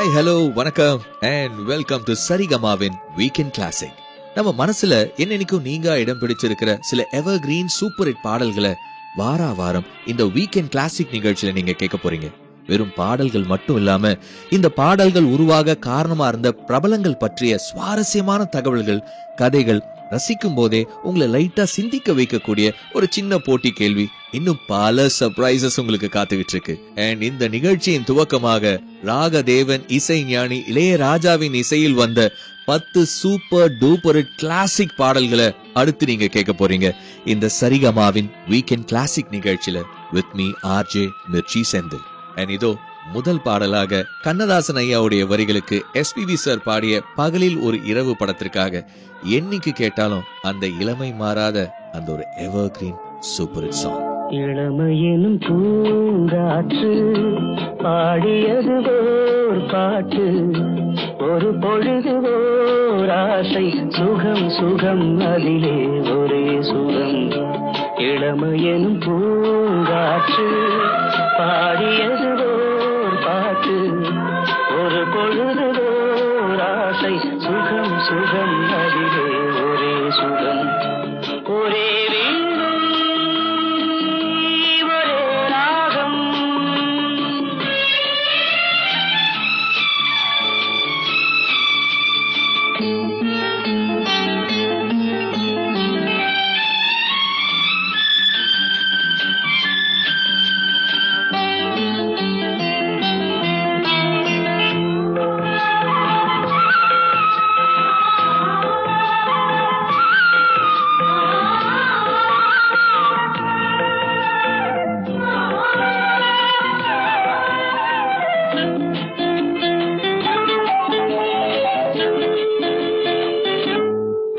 Hi hello வணக்கம் and welcome to சரிகமாவின் weekend classic. நம்ம மனசுல என்னன்னைக்கும் நீங்க இடம் பிடிச்சிருக்கிற சில எவர் கிரீன் சூப்பர் ஹிட் பாடல்களை வாரா வாரம் இந்த வீக்கெண்ட் கிளாசிக் நிகழ்ச்சியில நீங்க கேட்க போறீங்க. வெறும் பாடல்கள் மட்டும் இல்லாம இந்த பாடல்கள் உருவாக காரணமா இருந்த பிரபலங்கள் பற்றிய சுவாரஸ்யமான தகவல்கள், கதைகள், ரசிக்கும் போதே உங்களை லைட்டா சிந்திக்க வைக்கக்கூடிய ஒரு சின்ன போட்டி கேள்வி, இன்னும் பல சர்ப்ரைசஸ் உங்களுக்கு காத்துக்கிட்டு இருக்கு. அண்ட் இந்த நிகழ்ச்சியின் துவக்கமாக ராகதேவன் இசை ஞானி இளையராஜாவின் இசையில் வந்த 10 சூப்பர் டூப்பர் கிளாசிக் பாடல்களை அடுத்து நீங்க கேட்க போறீங்க இந்த சரிகமாவின் வீக்கெண்ட் கிளாசிக் நிகழ்ச்சியில with me RJ Mirchi Senthil. And இதோ முதல் பாடலாக கண்ணதாசன் ஐயாவுடைய வரிகளுக்கு எஸ்பிபி சார் பாடிய பகலில் ஒரு இரவு படத்திற்காக என்னைக்கு கேட்டாலும் அந்த இளமை மாறாத அந்த ஒரு evergreen super hit song. இளமையினும் பூங்காற்று பாடியது ஓர் பாட்டு, ஒரு பொழுது ஓர் ஆசை, சுகம் சுகம் அதிலே ஒரே சுகம். இளமையினும் பூங்காற்று பாடியது ஓர் பாட்டு, ஒரு பொழுது ஓர் ஆசை, சுகம் சுகம் அதிலே ஒரே சுகம். ஒரே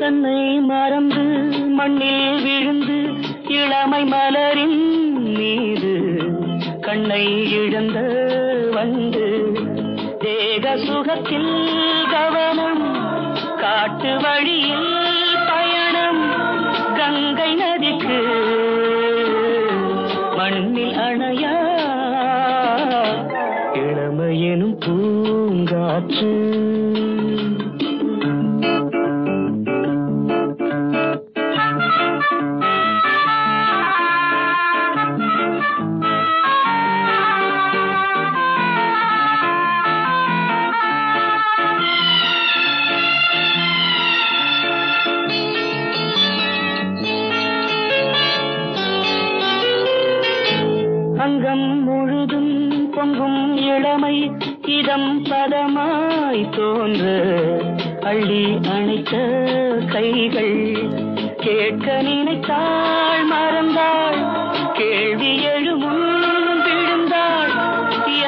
தன்னை மறந்து மண்ணில் விழுந்து இளமை மலரின் மீது கண்ணை இழந்த வந்து தேக சுகத்தில் கவனம், காட்டு வழியில் பயணம், கங்கை நதிக்கு மண்ணில் அணையா இளமையெனும் பூங்காற்று. அங்கம் முழுதும் பொங்கும் இளமை இதம் பதமாய் தோன்ற, அள்ளி அணைத்த கைகள் கேட்க நினைத்தாள் மறந்தாள், கேள்வி எழுமுன் விழுந்தாள்.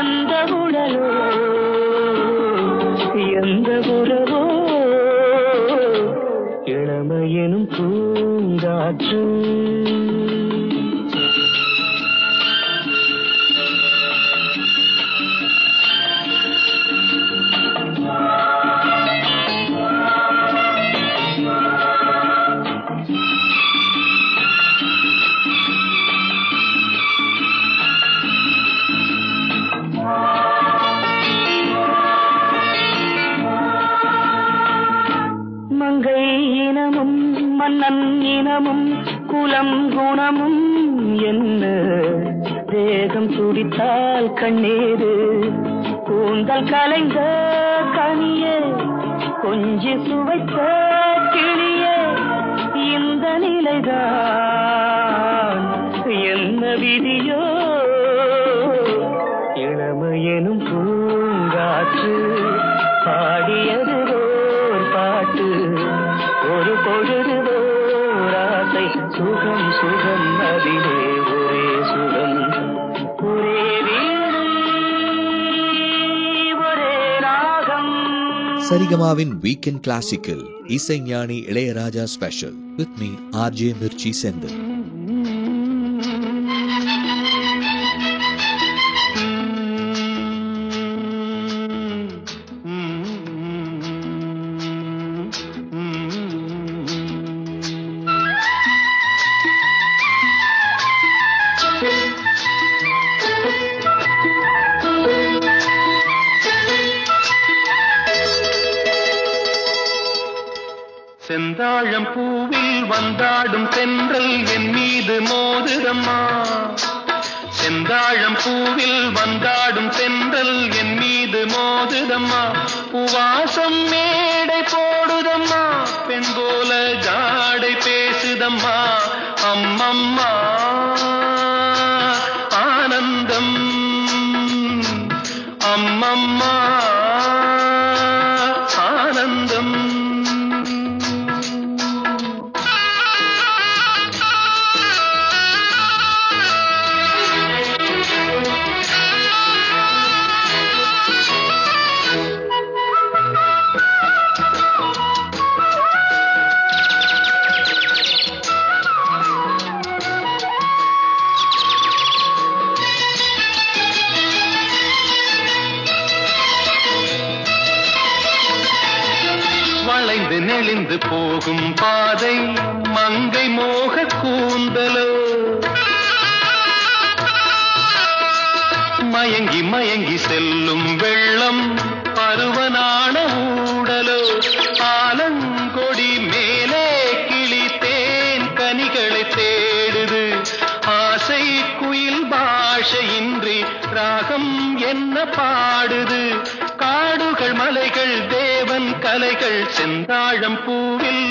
எந்த உடலோ எந்த உறவோ இளமையெனும் பூங்காற்று. மங்கை இனமும் மன்னன் இனமும் குலம் குணமும் என்ன, தேகம் துடித்தால் கண்ணீரு, கூந்தல் கலைந்த கனியே, கொஞ்சி சுவைத்த கிளியே, இந்த நிலைதான் என்ன விதியோ. இளமையெனும் பூங்காற்று பாடியது ஓர் பாட்டு, ஒரு பொழுது ஓர் ஆசை, சுகம் சுகம் அதிலே ஒரே சுகம். ஒரே வீடு ஒரே ராகம். சரிகமாவின் வீக்கெண்ட் கிளாசிக்கல் இசை ஞானி Ilaiyaraaja special with me RJ Mirchi Senthil. செந்தாழம் பூவில் வந்தாடும் தென்றல் என் மீது மோதுதம்மா. செந்தாழம் பூவில் வந்தாடும் தென்றல் என் மீது மோதுதம்மா. பூவாசம் மேடை போடுதம்மா, பெண் போல ஜாடை பேசுதம்மா. அம்மம்மா ஆனந்தம், அம்மம்மா ஆனந்தம். வளைந்து நெளிந்து போகும் பாதை மங்கை மோக கூந்தலோ, மயங்கி மயங்கி செல்லும் வெள்ளம் பருவனான ஊடலோ. ஆலங்கொடி மேலே கிளி தேன் கனிகளை தேடுது, ஆசை குயில் பாஷையின்றி ராகம் என்ன பாடுது. காடுகள் மலைகள் தேவன் கலைகள் செந்தாழம் பூவில்,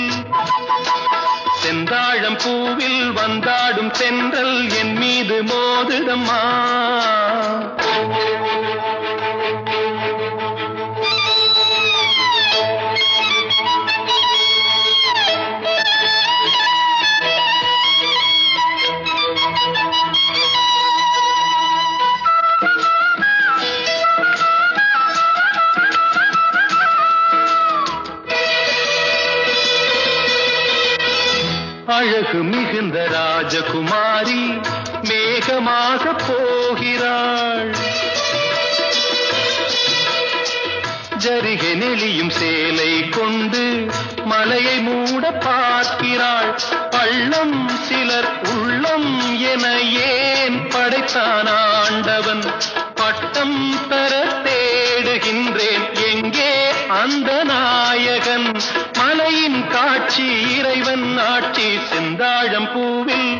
செந்தாழம் பூவில் வந்தாடும் தென்றல் என் மீது மோதுதம்மா. அழகு மிகுந்த ராஜகுமாரி மேகமாக போகிறாள், ஜரிகை நெளியும் சேலை கொண்டு மலையை மூட பார்க்கிறாள். பள்ளம் சிலர் உள்ளம் என ஏன் படைத்தான் ஆண்டவன், பட்டம் தர தேடுகின்றேன் எங்கே அந்த நாயகன். மலையின் காட்சி இறைவன் ஆட்சி செந்தாழம் பூவில்,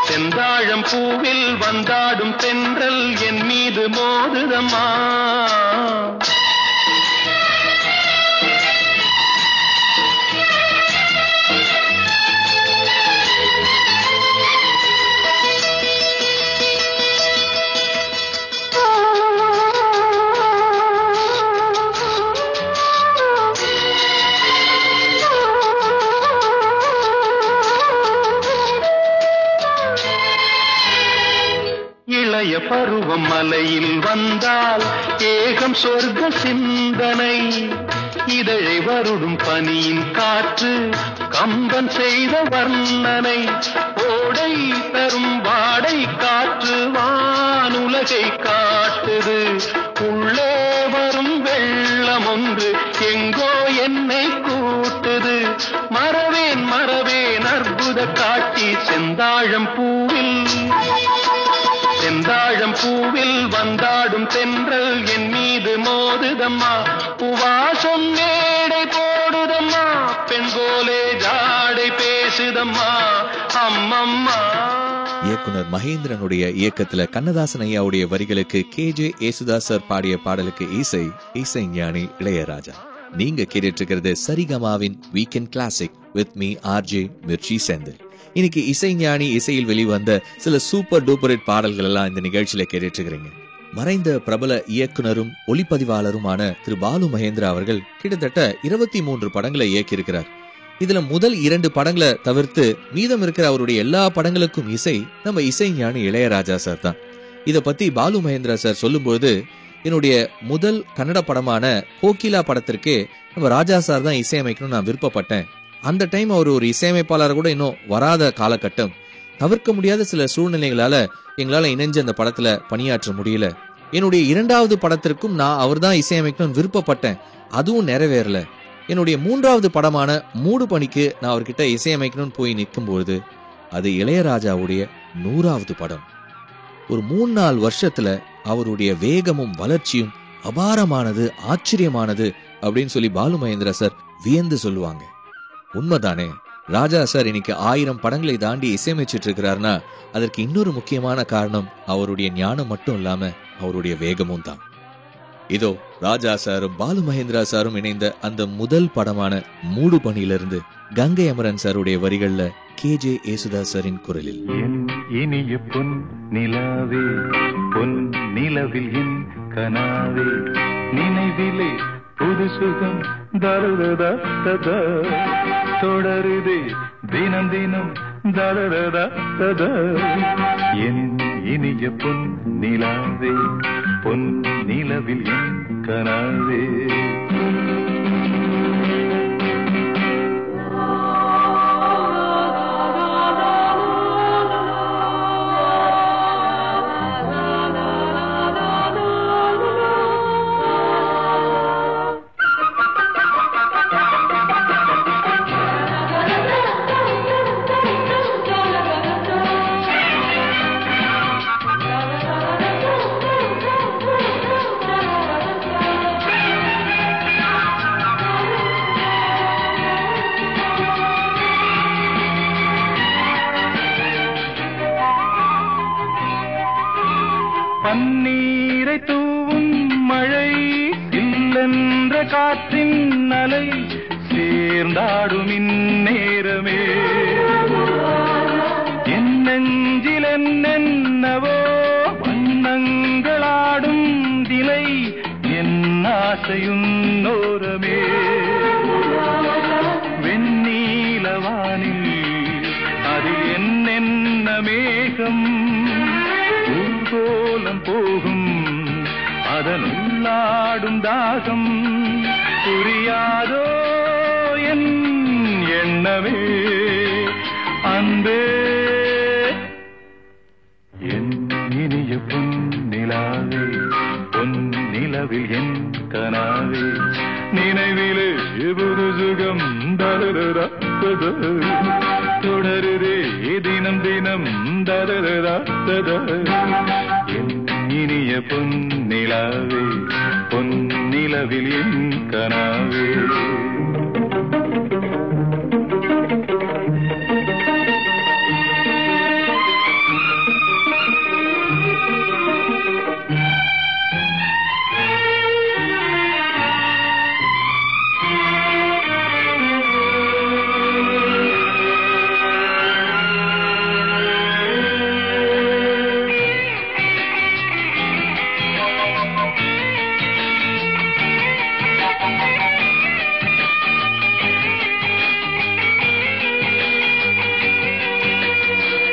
செந்தாழம் பூவில் வந்தாடும் தென்றல் என் மீது மோதுதம்மா. இளைய பருவம் மலையில் வந்தால் ஏகம் சொர்க்க சிந்தனை, இதழை வருடும் பனியின் காற்று கம்பன் செய்த வர்ணனை. ஓடை தரும் வாடை காற்று வானுலகை காட்டுது, உள்ளே வரும் வெள்ளம் ஒன்று எங்கோ என்னை கூட்டுது. மறவேன் மறவேன் அற்புத காட்சி செந்தாழம் பூவில், செந்தாழம் பூவில் வந்தாடும் தென்றல் என் மீது மோதுதம்மா. பூவாசம் மேடை போடுதம்மா, பெண் போலே ஜாடை பேசுதம்மா. அம்மம்மா. இயக்குனர் மகேந்திரனுடைய இயக்கத்துல கண்ணதாசன் ஐயாவுடைய வரிகளுக்கு KJ யேசுதாசர் பாடிய பாடலுக்கு இசை ஞானி இளையராஜா. நீங்க கேட்டுட்டு இருக்கிறது சரிகமாவின் weekend classic with me RJ Mirchi Senthil. இன்னைக்கு இசைஞானி இசையில் வெளிவந்த சில சூப்பர் டூப்பர் ஹிட் பாடல்கள் எல்லாம் இந்த நிகழ்ச்சியில கேட்டுட்டு இருக்கிறீங்க. மறைந்த பிரபல இயக்குனரும் ஒளிப்பதிவாளருமான திரு பாலு மகேந்திரா அவர்கள் கிட்டத்தட்ட 23 படங்களை இயக்கியிருக்கிறார். இதுல முதல் 2 படங்களை தவிர்த்து மீதம் இருக்கிற அவருடைய எல்லா படங்களுக்கும் இசை நம்ம இசைஞானி இளையராஜா சார் தான். இத பத்தி பாலு மகேந்திரா சார் சொல்லும்போது, என்னுடைய முதல் கன்னட படமான கோகிலா படத்திற்கே நம்ம ராஜா சார் தான் இசையமைக்கணும்னு நான் விருப்பப்பட்டேன். அந்த டைம் அவர் ஒரு இசையமைப்பாளர் கூட இன்னும் வராத காலகட்டம். தவிர்க்க முடியாத சில சூழ்நிலைகளால எங்களால இணைஞ்சு அந்த படத்துல பணியாற்ற முடியல. என்னுடைய 2வது படத்திற்கும் நான் அவர் தான் இசையமைக்கணும்னு விருப்பப்பட்டேன், அதுவும் நிறைவேறல. என்னுடைய 3வது படமான மூடு பணிக்கு நான் அவர்கிட்ட இசையமைக்கணும்னு போய் நிற்கும்போது அது இளையராஜாவுடைய 100வது படம். ஒரு 3-4 வருஷத்துல அவருடைய வேகமும் வளர்ச்சியும் அபாரமானது, ஆச்சரியமானது அப்படின்னு சொல்லி பாலு மகேந்திரா சார் வியந்து சொல்லுவாங்க. உண்மைதானே? ராஜா சார் இன்னைக்கு 1000 படங்களை தாண்டி இசையமைச்சிட்டு இருக்கிறாருன்னா அதற்கு இன்னொரு முக்கியமான காரணம் அவருடைய ஞானம் மட்டும் இல்லாம அவருடைய வேகமும் தான். இதோ ராஜா சாரும் பாலு மகேந்திரா சாரும் இணைந்த அந்த முதல் படமான மூடு பணியிலிருந்து கங்கை அமரன் சாருடைய வரிகள்ல KJ யேசுதாஸ் சாரின் குரலில். இனிய பொன் நிலாவே, பொன் நிலவில் என் கனாவே, நினைவிலே புது சுகம் தருதா தொடருதே தினம் தினம் தருதா. என் இனிய பொன் நிலாவே, பொன் நிலவில் என் கனாவே. பன்னீரை தூவும் மழை, இல்லென்ற காற்றின் அலை, சேர்ந்தாடும் இந்நேரமே என் நெஞ்சில் என்னென்னவோ வண்ணங்களாடும் திலை, என் ஆசையும் நோரமே. வெண்ணீலவானில் அதில் என்னென்ன மேகம் கோலம் போகும், அதனுள்ளாடும் தாகம் புரியாதோ என் எண்ணமே. அன்பே என் இனிய பொன் நிலாவே, பொன் நிலவில் என் கனாவே, நினைவிலே புது சுகம் தருதா தொடருதே தினம் தினம் தருதா. என் இனிய பொன் நிலாவே, பொன் நிலவில் என் கனாவே.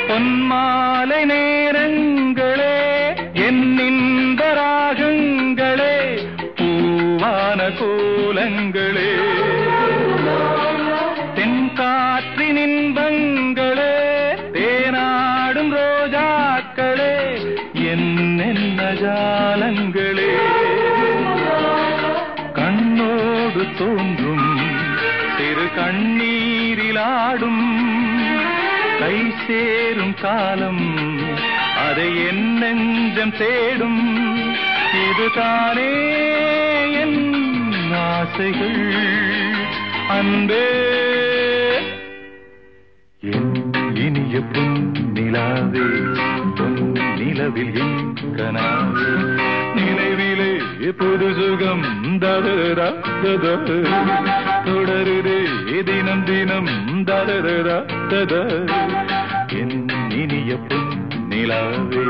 பொன்மாலை நேரங்களே, என் இன்ப ராகங்களே, பூவான கோலங்களே, தென்காற்றின் இன்பங்களே, தேனாடும் ரோஜாக்களே, என்னென்ன ஜாலங்களே, கண்ணோடு தோன்றும் திரு கண்ணீரிலாடும் கை சேரும் காலம், அதை என் நெஞ்சம் தேடும். இதுதானே என் ஆசைகள் அன்பே. என் இனிய பொன் நிலாவே, பொன் நிலவில் என் கனாவே, நினைவிலே புது சுகம் தருதா தொடருதே தினம் தினம் தருதா. என் இனிய பொன் நிலாவே,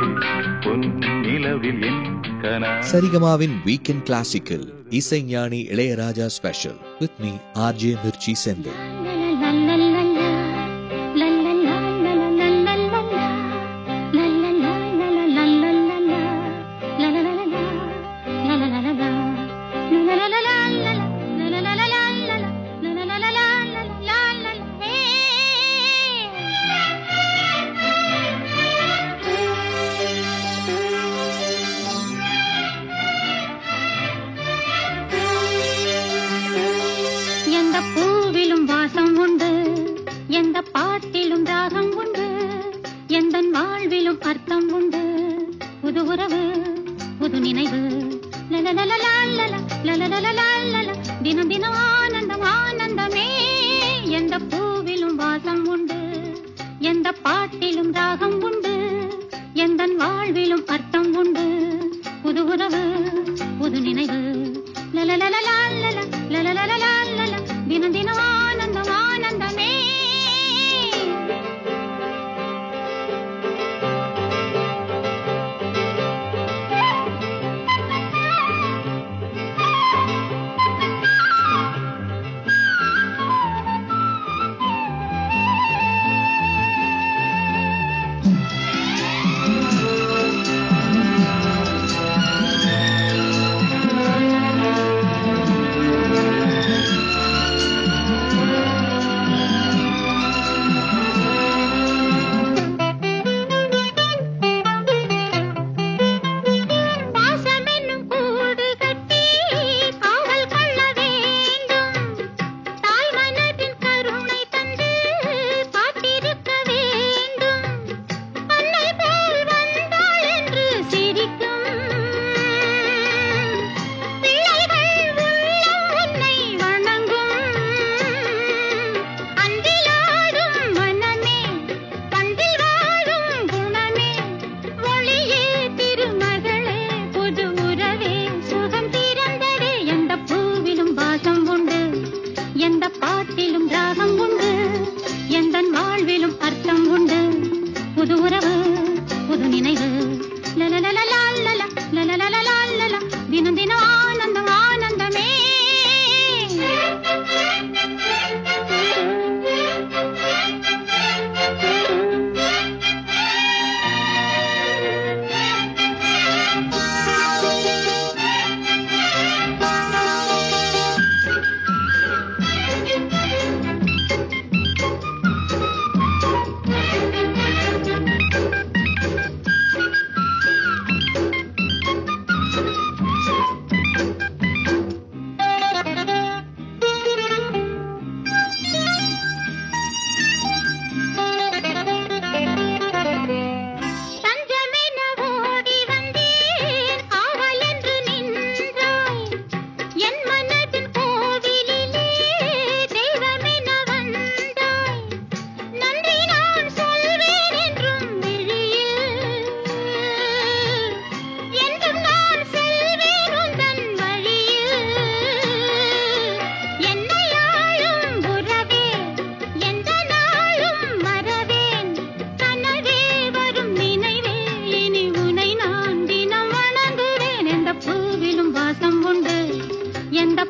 பொன் நிலவில் என் கனாவே. சரிகமாவின் வீக்கெண்ட் கிளாசிக்கல் இசைஞானி Ilaiyaraaja special with me RJ Mirchi Senthil. பாட்டிலும் ராகம் உண்டு, எந்தன் வாழ்விலும் அர்த்தம் உண்டு. புது உறவு, புது நினைவு, தினம் தினம் ஆனந்தம் ஆனந்தமே. எந்த பூவிலும் வாசம் உண்டு, எந்த பாட்டிலும் ராகம் உண்டு, எந்த வாழ்விலும் அர்த்தம் உண்டு. புது உறவு புது நினைவு தினம் தினம் ஆனந்தம் ஆனந்தமே. தினம் தினம் ஆனந்தம் ஆனந்தமே.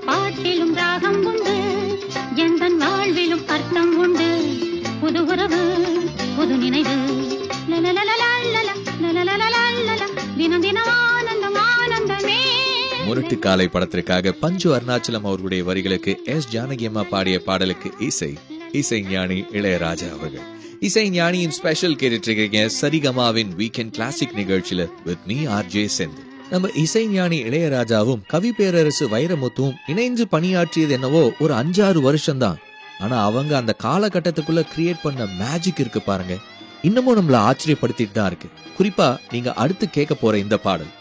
பாட்டிலும் ராகம் உண்டு, எந்தன் வாழ்விலும் அர்த்தம் உண்டு. புது உறவு புது நினைவு தினம் தினம் ஆனந்தம் ஆனந்தமே. முரட்டு காலை படத்திற்காக பஞ்சு அருணாச்சலம் அவர்களுடைய வரிகளுக்கு எஸ் ஜானகி அம்மா பாடிய பாடலுக்கு இசை ஞானி இளையராஜா அவர்கள். இசை ஞானியின் ஸ்பெஷல் கேட்டுட்டு இருக்கீங்க சரிகமாவின் வீக்கெண்ட் கிளாசிக் நிகழ்ச்சியில வித் மீ ஆர்ஜே செந்தில். நம்ம இசை ஞானி இளையராஜாவும் கவி பேரரசு வைரமுத்துவும் இணைந்து பணியாற்றியது என்னவோ ஒரு 5-6 வருஷம்தான். ஆனா அவங்க அந்த காலகட்டத்துக்குள்ள கிரியேட் பண்ண மேஜிக் இருக்கு பாருங்க, இன்னமும் நம்மள ஆச்சரியப்படுத்திட்டு தான் இருக்கு. குறிப்பா நீங்க அடுத்து கேட்க போற இந்த பாடல்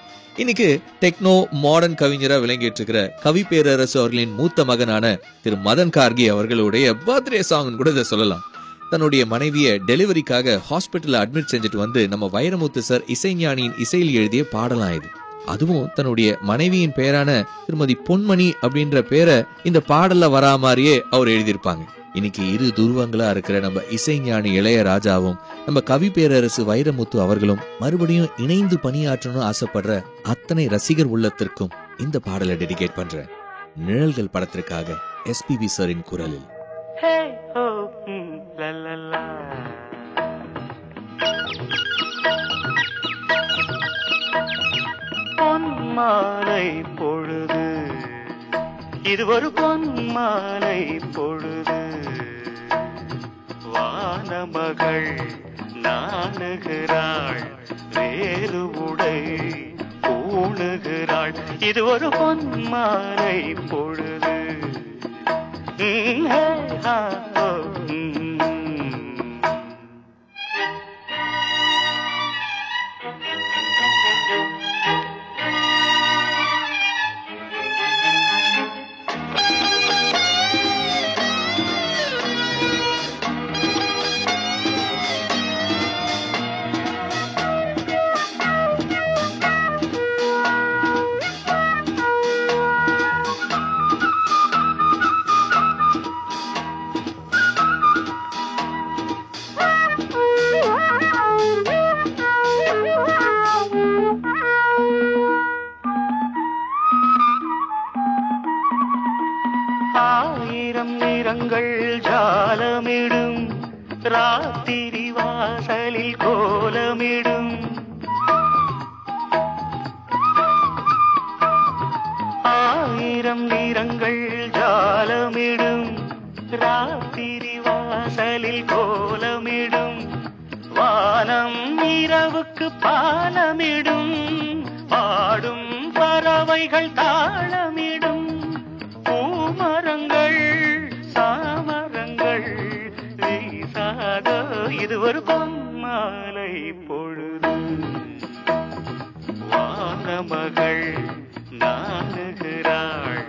இன்னைக்கு டெக்னோ மாடர்ன் கவிஞரா விளங்கிட்டு இருக்கிற கவி பேரரசு அவர்களின் மூத்த மகனான திரு மதன் கார்கி அவர்களுடைய பர்த்டே சாங் கூட இதை சொல்லலாம். தன்னுடைய மனைவிய டெலிவரிக்காக ஹாஸ்பிட்டல்ல அட்மிட் செஞ்சுட்டு வந்து நம்ம வைரமுத்து சார் இசைஞானியின் இசையில் எழுதிய பாடலாம் இது. அதுவும் தன்னுடைய மனைவியின் பெயரான திருமதி பொன்மணி அப்படின்ற பேரை இந்த பாடல்ல வரா மாதிரியே அவர் எழுதியிருப்பாங்க. இன்னைக்கு இரு துருவங்களா இருக்கிற நம்ம இசைஞானி இளையராஜாவும் நம்ம கவி பேரரசு வைரமுத்து அவர்களும் மறுபடியும் இணைந்து பணியாற்றணும்னு ஆசைப்படுற அத்தனை ரசிகர் உள்ளத்திற்கும் இந்த பாடலை டெடிகேட் பண்றேன். நிழல்கள் படத்திற்காக எஸ்பிபி சாரின் குரலில். பொன்மாலை பொழுது, இது ஒரு பொன்மாலை பொழுது, வானமகள் நாணுகிறாள், வேறு உடை பூணுகிறாள், இது ஒரு பொன்மாலை பொழுது. பாலமிடும் பாடும் பறவைகள் தாளமிடும் பூமரங்கள் சாமரங்கள் வீசாதோ இது ஒரு பொன்மாலை பொழுது வானமகள் நாணுகிறாள்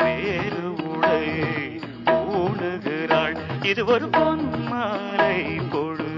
வேறு உடை ஊணுகிறாள் இது ஒரு பொன்மாலை பொழுது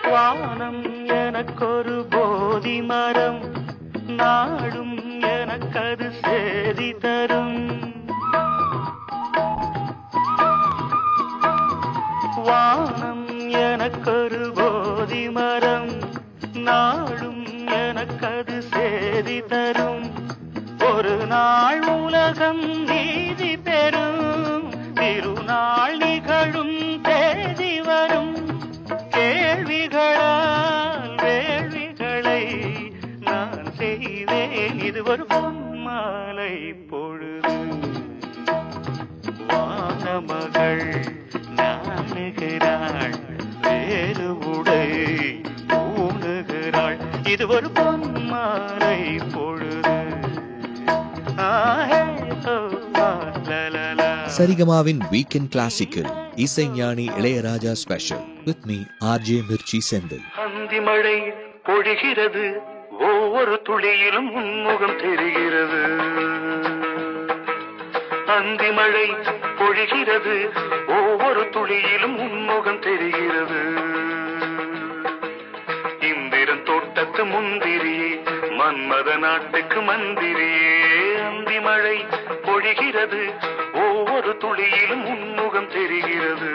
வானம் எனக்கொரு போதி மரம் நாடும் எனக்கது சேதி தரும் வானம் எனக்கொரு போதி மரம் நாடும் எனக்கது சேதி தரும் ஒரு நாள் உலகம் நீதி பெறும் திருநாள் நிகழும் தேதி வரும் கேள்விகளால் வேள்விகளை நான் செய்வேன் இது ஒரு பொன்மாலை பொழுது வானமகள் நாணுகிறாள் வேறு உடை ஊணுகிறாள் இது ஒரு பொன்மாலை பொழுது சரிகமாவின் வீக்கெண்ட் கிளாசிக்கல் இசைஞானி Ilaiyaraaja special with me RJ Mirchi Senthil. அந்தி மழை பொழிகிறது ஒவ்வொரு துளியிலும் உன்முகம் தெரிகிறது அந்தி மழை பொழிகிறது ஒவ்வொரு துளியிலும் உன்முகம் தெரிகிறது இந்திரன் தோட்டத்து முந்திரியே மன்மத நாட்டுக்கு மந்திரியே அந்தி மழை பொழிகிறது ஒவ்வொரு துளியிலும் உன்முகம் தெரிகிறது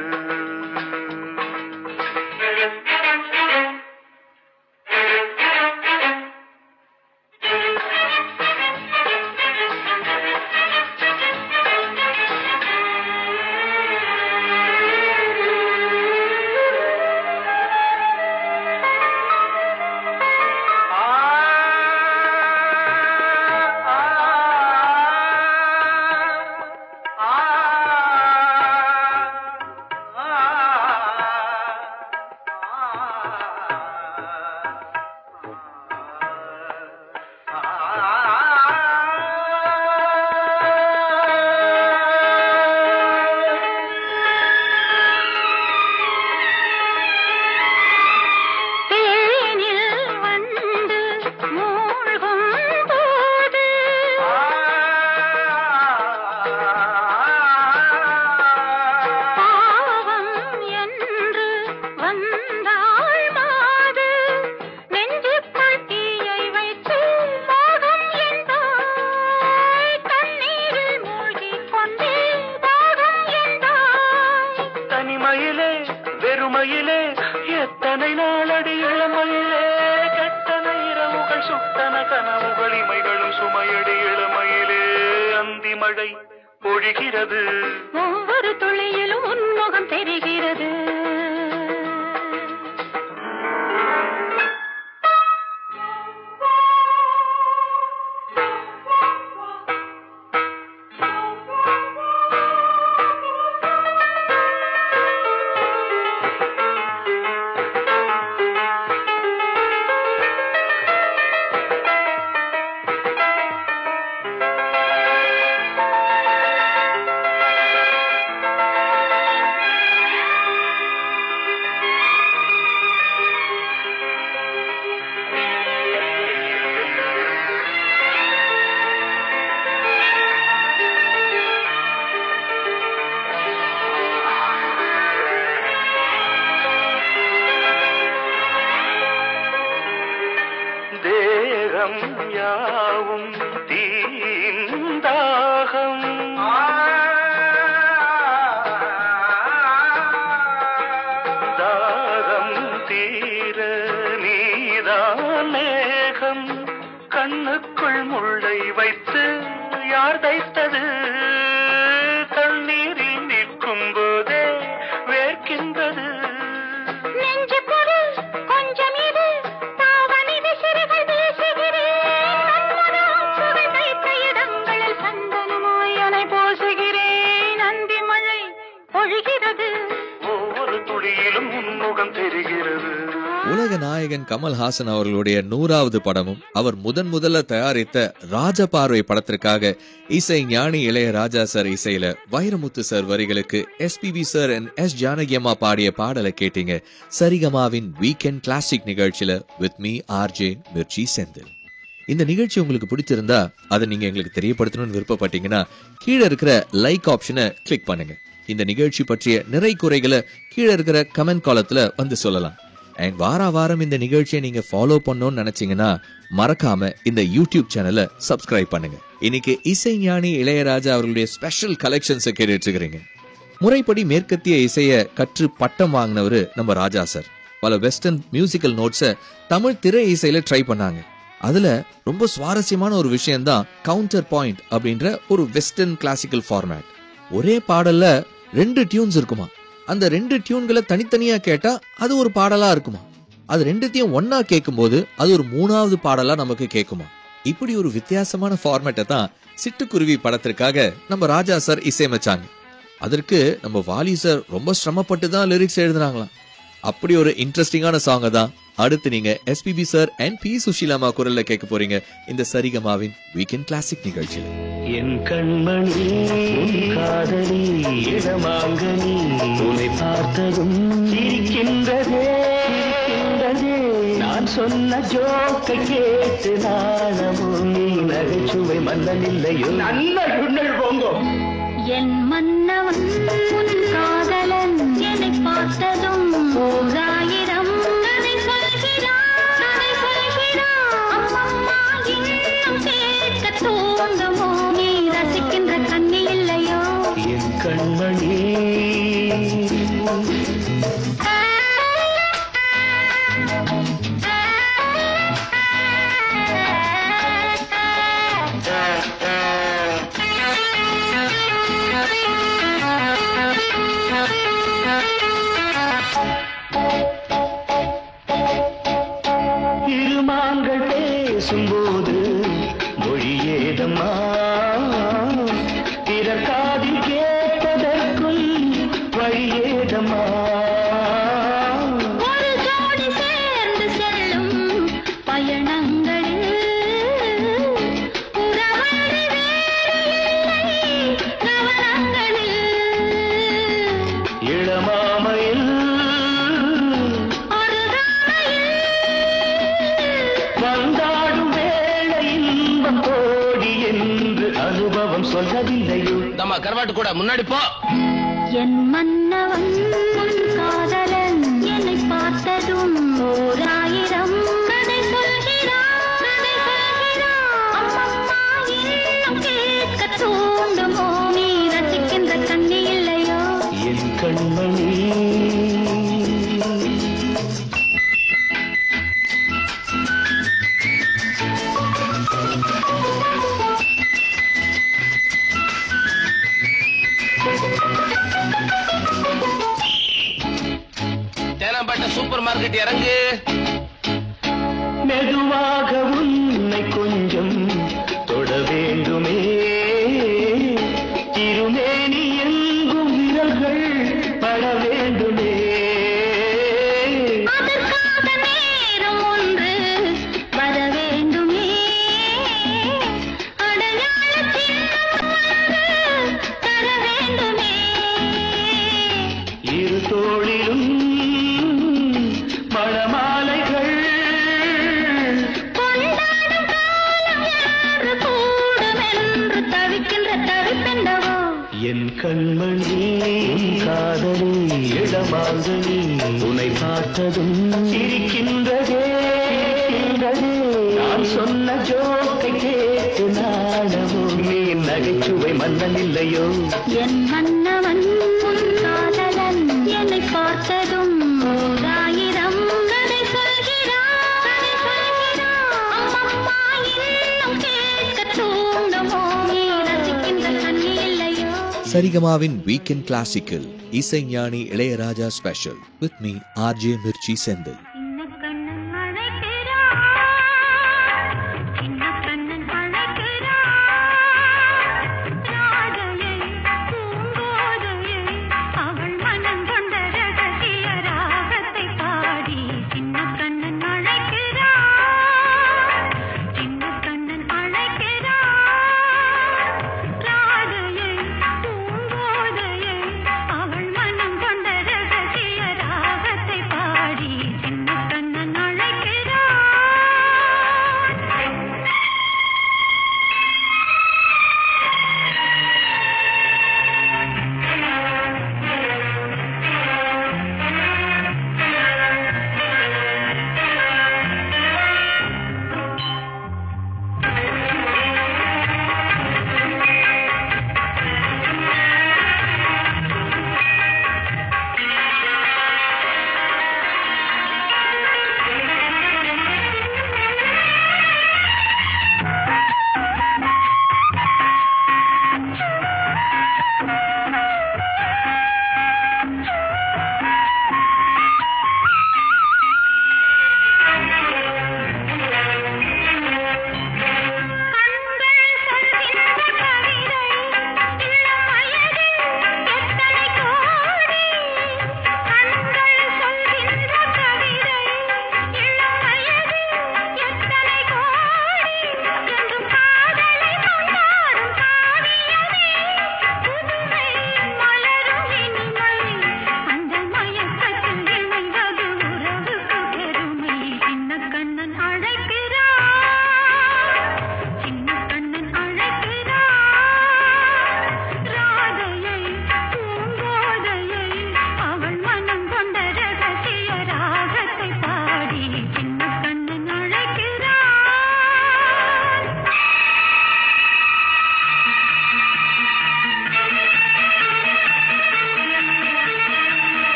வெறுமையிலே எத்தனை நாளடி இளமையிலே கெட்டன இரவுகள் சுட்டன கனவுகள் இமைகளும் சுமையடி இளமையிலே அந்தி மழை பொழிகிறது ஒவ்வொரு துளியிலும் உன்முகம் தெரிகிறது வேர்க்கின்றது, தண்ணீரில் நிற்கும் போதே வேர்க்கின்றது. நெஞ்சு பொருள் கொஞ்சம் இது, தாவணி விசிறிகள் வீசுகிறேன். நன்மனம் சுவை தைத்த இடங்களில் சந்தனமாய் அலை போசுகிறேன். அந்தி மழை பொழிகிறது, ஒவ்வொரு துளியிலும் உன்முகம் தெரிகிறது. உலக நாயகன் கமல்ஹாசன் அவர்களுடைய 100வது படமும் அவர் முதல்ல தயாரித்த ராஜபார்வை படத்திற்காக இசை ஞானி இளையராஜா சார் இசையில வைரமுத்து சார் வரிகளுக்கு எஸ்பிபி சார் அண்ட் எஸ் ஜானகியம்மா பாடிய பாடலை கேட்டீங்க. சரிகமாவின் வீக்கெண்ட் கிளாசிக் நிகழ்ச்சியில with me RJ Mirchi Senthil. இந்த நிகழ்ச்சி உங்களுக்கு பிடிச்சிருந்தா அதை நீங்க எங்களுக்கு தெரியப்படுத்தணும்னு விருப்பப்பட்டீங்கன்னா கீழே இருக்கிற லைக் ஆப்ஷனை கிளிக் பண்ணுங்க. இந்த நிகழ்ச்சி பற்றிய நிறை குறைகளை கீழே இருக்கிற கமெண்ட் காலத்துல வந்து சொல்லலாம். அண்ட் வாரம் இந்த நிகழ்ச்சியை நீங்க ஃபாலோ பண்ணணும்னு நினைச்சீங்கன்னா மறக்காம இந்த யூடியூப் சேனலை சப்ஸ்கிரைப் பண்ணுங்க. இன்னைக்கு இசை ஞானி இளையராஜா அவர்களுடைய ஸ்பெஷல் கலெக்ஷன்ஸை கேட்டுட்டு இருக்கிறீங்க. முறைப்படி மேற்கத்திய இசைய கற்று பட்டம் வாங்கினவரு நம்ம ராஜா சார். பல வெஸ்டர்ன் மியூசிக்கல் நோட்ஸை தமிழ் திரை இசையில ட்ரை பண்ணாங்க. அதுல ரொம்ப சுவாரஸ்யமான ஒரு விஷயம் தான் கவுண்டர் பாயிண்ட் அப்படின்ற ஒரு வெஸ்டர்ன் கிளாசிக்கல் ஃபார்மேட். ஒரே பாடல்ல 2 டியூன்ஸ் இருக்குமா, அந்த 2 டியூன்களை தனித்தனியா கேட்டா அது ஒரு பாடலா இருக்குமா, அது ரெண்டுத்தையும் ஒன்னா கேட்கும் போது அது ஒரு 3வது பாடலா நமக்கு கேட்குமா. இப்படி ஒரு வித்தியாசமான ஃபார்மேட்டை தான் சிட்டுக்குருவி படத்திற்காக நம்ம ராஜா சார் இசையமைச்சாங்க. அதற்கு நம்ம வாலி சார் ரொம்ப சிரமப்பட்டு தான் லிரிக்ஸ் எழுதுனாங்களாம். அப்படி ஒரு இன்ட்ரெஸ்டிங்கான சாங்கை தான் அடுத்து நீங்க எஸ்பிபி சார் அண்ட் பி சுஷீலாமா குரல்ல கேட்க போறீங்க இந்த சரிகமாவின் வீக்கெண்ட் கிளாசிக் நிகழ்ச்சியில். என் கண்மணி உன் காதலி இடமாங்கனி உன்னை பார்த்ததும் சிரிக்கின்றதே சிரிக்கின்றதே. நான் சொன்ன ஜோக்கை கேட்டு நாணமோ நீ நகைச்சுவை மன்னனில்லையோ. நல்ல போங்கோ. என் மன்னவன் உன் காதலன் என்னை பார்த்ததும் 1000 கதை சொல்கிறான், கதை சொல்கிறான். அம்மம்மா இன்னும் கேட்க தூண்டுமோ, நீ ரசிக்கின்ற கண்ணி இல்லையோ என் கண்மணி. இருமாங்கள் பேசும்போது மொழியேதம்மா, பிறர் காதில் கேட்பதற்கும் வழியேதம்மா. ஒரு ஜோடி சேர்ந்து செல்லும் பயணங்களில் உறவழி வேறு இல்லை கவனங்களில். இளமாமையில் வந்தாடும் வேளை இன்பம் கோடி என்று அனுபவம் சொல்லவில்லையோ. நம்ம கரவாட்டு கூட முன்னாடி போ. என் மன்னவன் உன் காதலன் என்னை பார்த்ததும் 1000 கதை சொல்கிறான், கதை சொல்கிறான். அம்மம்மா இன்னும் கேட்க தூண்டுமோ, நீ ரசிக்கின்ற கண்ணி இல்லையோ என் கண்மணி. தேனாம்பேட்டை சூப்பர் மார்க்கெட் இறங்கு. மெதுவாக உன்னை கொஞ்சம் தொட வேண்டுமே, திருமேனி எங்கும் விரல்கள் பட வேண்டுமே. அதற்காக நேரம் ஒன்று வர வேண்டுமே, அடையாள சின்னம் ஒன்று தர வேண்டுமே. இரு தோளிலும் மணமாலைகள் கொண்டாடும் காலம் என்று கூடுமென்று தவிக்கின்ற தவிப்பெண்டவோ. என் கண்மணி உன் காதலி இடமாங்கனி உன்னை பார்த்ததும் சிரிக்கின்றதே சிரிக்கின்றதே. நான் சொன்ன ஜோக்கை கேட்டு நாணமோ நீ நகைச்சுவை மன்னனில்லையோ. என் மன்னவன் உன் காதலன் என்னை பார்த்ததும் 1000 கதை சொல்கிறான், கதை சொல்கிறான். அம்மம்மா இன்னும் கேட்க தூண்டுமோ, நீ ரசிக்கின்ற சரிகமாவின் வீக்கெண்ட் கிளாசிக்கல் இசைஞானி Ilaiyaraaja special with me RJ Mirchi Senthil.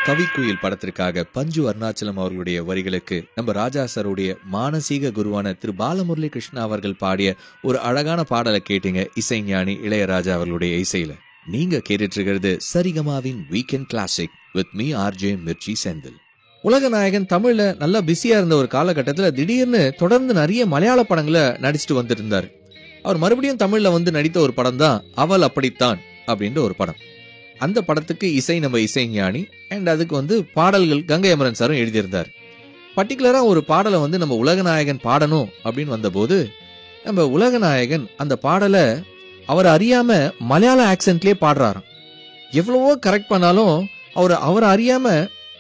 Kavikkuyil படத்திற்காக பஞ்சு அருணாச்சலம் அவர்களுடைய வரிகளுக்கு நம்ம ராஜா சாருடைய மானசீக குருவான திரு பாலமுரளி கிருஷ்ணா அவர்கள் பாடிய ஒரு அழகான பாடலை கேட்டீங்க இசைஞானி இளையராஜா அவர்களுடைய இசையில. நீங்க கேட்டுட்டு இருக்கிறது சரிகமாவின் weekend classic with me RJ Mirchi Senthil. உலகநாயகன் தமிழ்ல நல்லா பிஸியா இருந்த ஒரு காலகட்டத்துல திடீர்னு தொடர்ந்து நிறைய மலையாள படங்களை நடிச்சுட்டு வந்துட்டு இருந்தார். அவர் மறுபடியும் தமிழ்ல வந்து நடித்த ஒரு படம் தான் அவள் அப்படித்தான் அப்படின்ற ஒரு படம். அந்த படத்துக்கு இசை நம்ம இசைஞானி அண்ட் அதுக்கு வந்து பாடல்கள் கங்கை அமரன் சாரும் எழுதியிருந்தார். பர்டிகுலரா ஒரு பாடலை வந்து நம்ம உலகநாயகன் பாடணும் அப்படின்னு வந்தபோது நம்ம உலகநாயகன் அந்த பாடலை அவர் அறியாம மலையாள ஆக்சென்ட்லயே பாடுறாராம். எவ்வளவோ கரெக்ட் பண்ணாலும் அவர் அறியாம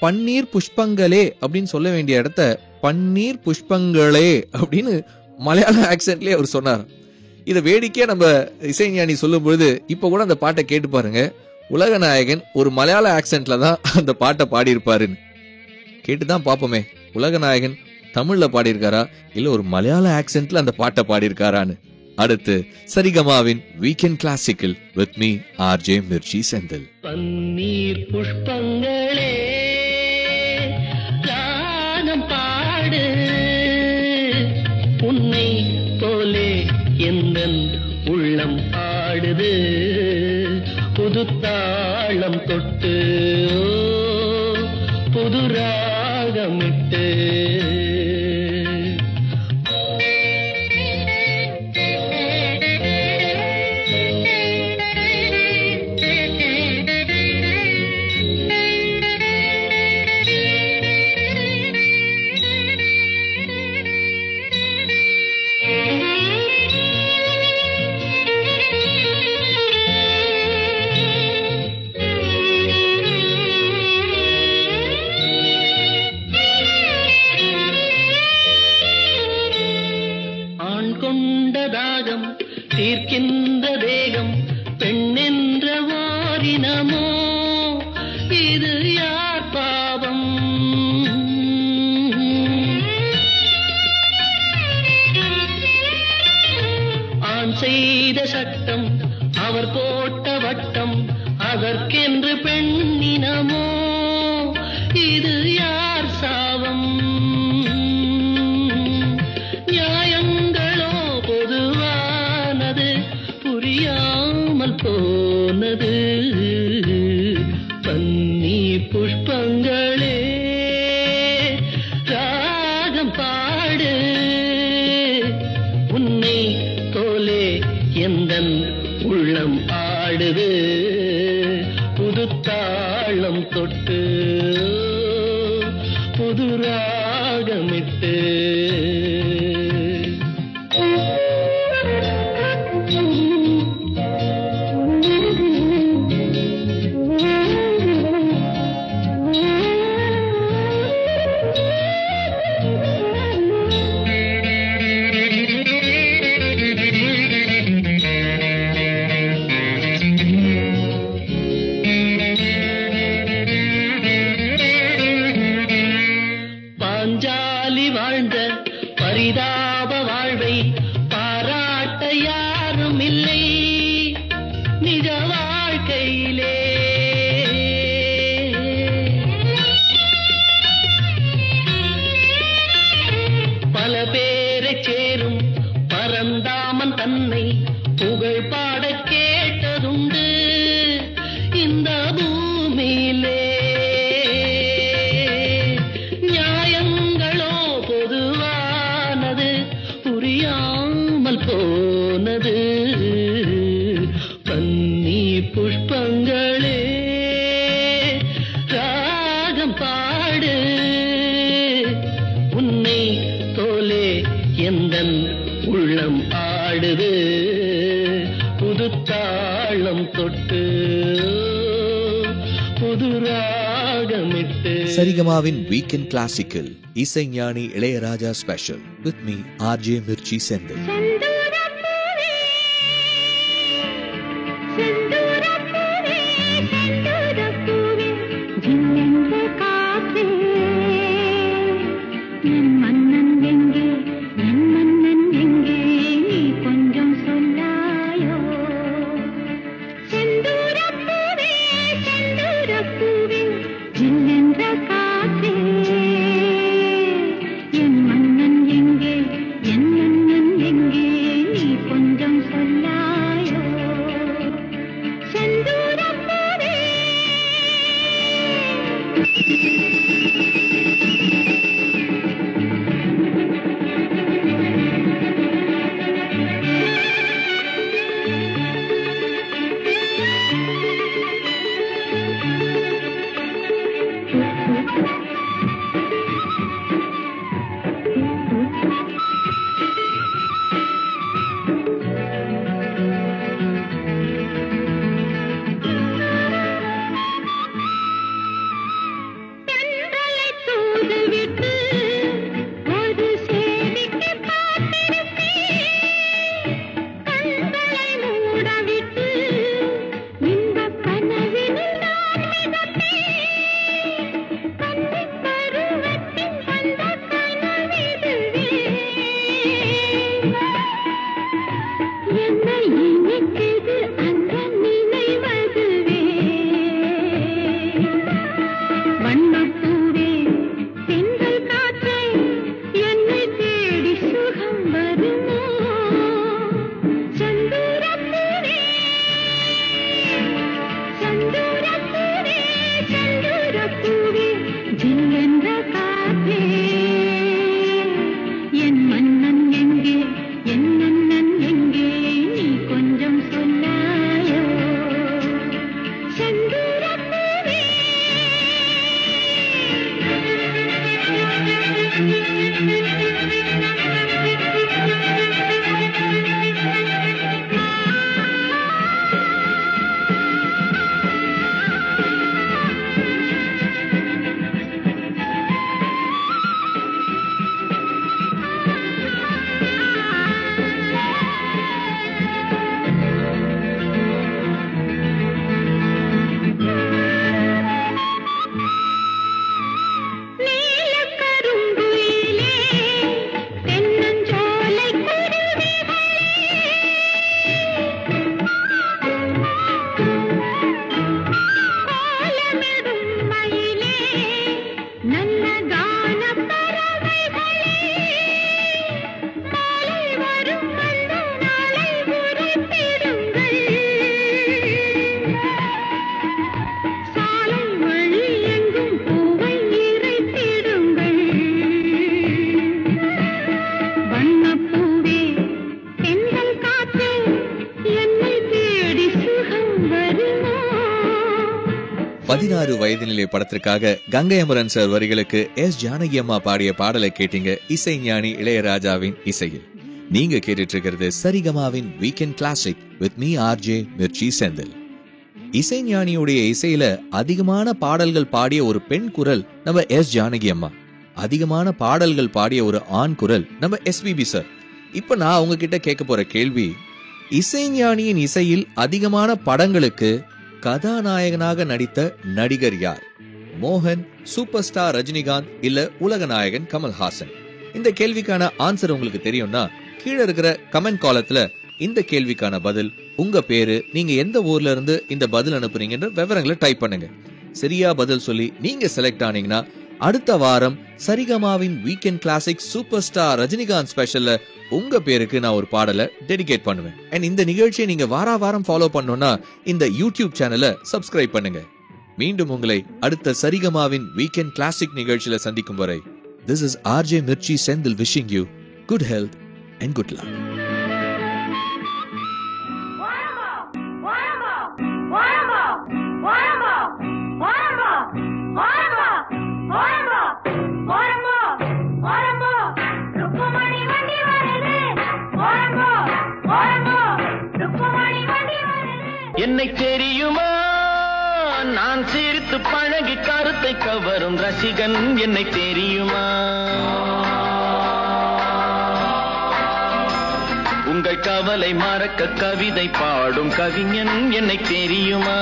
பன்னீர் புஷ்பங்களே அப்படின்னு சொல்ல வேண்டிய இடத்த பன்னீர் புஷ்பங்களே அப்படின்னு மலையாள ஆக்சென்ட்லயே அவர் சொன்னார். இதை வேடிக்கையா நம்ம இசைஞானி சொல்லும் பொழுது இப்ப கூட அந்த பாட்டை கேட்டு பாருங்க. உலகநாயகன் ஒரு மலையாள ஆக்சென்ட்ல தான் அந்த பாட்டை பாடியிருப்பாருன்னு கேட்டுதான் பாப்போமே, உலகநாயகன் தமிழ்ல பாடியிருக்காரா இல்ல ஒரு மலையாள ஆக்சென்ட்ல அந்த பாட்டை பாடியிருக்காரான்னு. அடுத்து சரிகமாவின் weekend classical with me RJ Mirchi Senthil. பன்னீர் புஷ்பங்களே ராகம் பாடு, உன்னை போலே எந்தன் உள்ளம் ஆடுது, புது தாளம் தொட்டு புது ராகமிட்டு. தீர்க்கின்ற தேகம் பெண்ணென்ற வாரினமோ, இது யார் பாவம்? ஆண் செய்த சட்டம் அவர் போட்ட வட்டம், அதற்கென்று பெண்ணினமோ, இது யார் சாவம்? நியாயங்களோ பொதுவானது, புரியாமல் போனது. பன்னி புஷ்பங்களே ராகம் பாடு, உன்னை போலே எந்தன் உள்ளம் ஆடுது, புது தாளம் தொட்டு புது ராகமிட்டு. பாஞ்சாலி வாழ்ந்த பரிதாப வாழ்வை பாராட்ட யாரும் இல்லை நிஜ வாழ்க்கையிலே. பல பேரை சேரும் பரந்தாமன் தன்னை புகழ் பாட கேட்டதுண்டு இந்த பூமியிலே. புரியாமல் போனது. பன்னி புஷ்பங்களே ராகம் பாடு, உன்னை போலே எந்தன் உள்ளம் ஆடுது, புது தாளம் தொட்டு புது ராகமிட்டு. சரிகமாவின் வீக்கெண்ட் கிளாசிக்கல் இசைஞானி Ilaiyaraaja special with me RJ Mirchi Senthil. 16 வயதினிலே படத்திற்காக கங்கை அமரன் சார் வரிகளுக்கு எஸ் ஜானகி அம்மா பாடிய பாடலை கேட்டீங்க இசைஞானி இளையராஜாவின் இசையில். நீங்க கேட்டுட்டு இருக்கிறது சரிகமாவின் weekend classic with me RJ Mirchi Senthil. இசைஞானியுடைய இசையில அதிகமான பாடல்கள் பாடிய ஒரு பெண் குரல் நம்ம எஸ் ஜானகி அம்மா, அதிகமான பாடல்கள் பாடிய ஒரு ஆண் குரல் நம்ம எஸ்பிபி சார். இப்ப நான் உங்ககிட்ட கேட்க போற கேள்வி, இசைஞானியின் இசையில் அதிகமான படங்களுக்கு கதாநாயகனாக நடித்த நடிகர் யார்? மோகன், சூப்பர் ஸ்டார் ரஜினிகாந்த், இல்ல உலக நாயகன் கமல்ஹாசன்? இந்த கேள்விக்கான ஆன்சர் உங்களுக்கு தெரியும்னா கீழே இருக்கிற கமெண்ட் காலத்துல இந்த கேள்விக்கான பதில், உங்க பேரு, நீங்க எந்த ஊர்ல இருந்து இந்த பதில் அனுப்புறீங்கன்ற விவரங்களை டைப் பண்ணுங்க. சரியா பதில் சொல்லி நீங்க செலக்ட் ஆனீங்கன்னா அடுத்த வாரம் சரிகமாவின் weekend classic super star Rajinikanth ஸ்பெஷல்ல உங்க பேருக்கு நான் ஒரு பாடலை டெடிகேட் பண்ணுவேன். அண்ட் இந்த நிகழ்ச்சியை நீங்க வாரம் ஃபாலோ பண்ணணும்னா இந்த யூடியூப் சேனலை சப்ஸ்கிரைப் பண்ணுங்க. மீண்டும் உங்களை அடுத்த சரிகமாவின் வீக்கெண்ட் கிளாசிக் நிகழ்ச்சியில சந்திக்கும் வரை, this is RJ Mirchi Sendil wishing you good health and good luck. என்னை தெரியுமா, நான் சிரித்து பழகி கருத்தை கவரும் ரசிகன் என்னை தெரியுமா, உங்கள் கவலை மறக்க கவிதை பாடும் கவிஞன் என்னை தெரியுமா.